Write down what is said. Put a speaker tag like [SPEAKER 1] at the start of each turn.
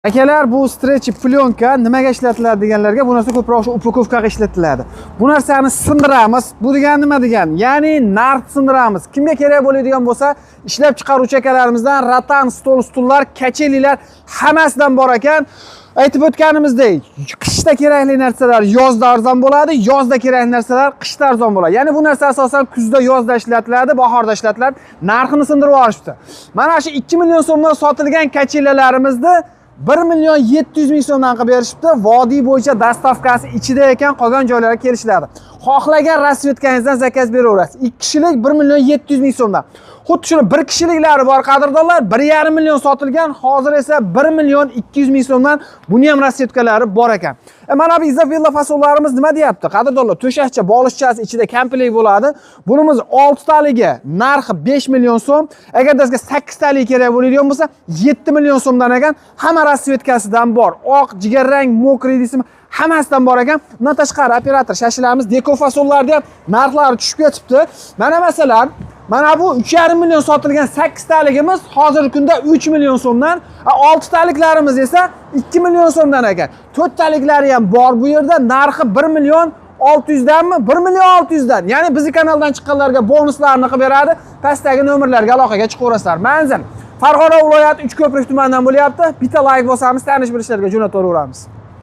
[SPEAKER 1] Akalar, bu stretch plyonka nimaga ishlatiladi deganlarga, bu narsa ko'proq shu upakovkaga ishlatiladi. Bu narsani sindiramiz. Bu degani nima degani? Ya'ni narx sindiramiz. Kimga kerak bo'ladigan bo'lsa, ishlab chiqaruvchi akalarimizdan ratan, stullar, kachelilar hammasidan bor ekan. Aytib o'tganimizdek, qishda kerakli narsalar yozda arzon bo'ladi, yozda kerakli narsalar qishda arzon bo'ladi. Ya'ni bu narsa asosan kuzda, yozda ishlatiladi, bahorda ishlatiladi. Narxini sindirib olishdi. Mana shu 2 million so'mdan sotilgan kachelalarimizni 1.700.000 so'mdan qilib berishibdi. Vodiy bo'yicha dastavkasi ichida ekan, qolgan joylarga kelishiladi. Xohlagan rasvetkangizdan zakaz beraverasiz. 2 kishilik 1.700.000 so'mdan. Xuddi shuni bir kishiliklari bor qadrdonlar, 1.5 million sotilgan, hozir esa 1.200.000 so'mdan buni ham rasvetkalari bor ekan. Mana bu izofilla fasollarimiz nima deyapti? Qadrdonlar, to'shakcha, bolishchasi ichida komplekt bo'ladi. Bunimiz 6 taligi narxi 5 million so'm. Agar sizga 8 talik kerak bo'ladigan bo'lsa, 7 million so'mdan ekan. Hamma rasvetkasidan bor. Oq, jigarrang, mokriy deysizmi? Hammasidan bor ekan. Bundan tashqari operator shashilamiz, deko fasollarda ham narxlari tushib ketibdi. Mana masalan, mana bu 3,5 million sotilgan 8 taligimiz hozirgi kunda 3 million so'mdan, 6 taliklarimiz esa 2 million so'mdan ekan. 4 taliklari ham bor bu yerda. Narxi 1 million 600 danmi? 1 million 600 dan. Ya'ni bizning kanaldan chiqqanlarga bonuslarni qilib beradi. Pastdagi nomerlarga aloqaga chiqaverasizlar. Manzil Farg'ona viloyati 3ko'prik tumanidan bo'lyapti. Bitta like bosamiz, tanish bilishlarga jo'nataveramiz.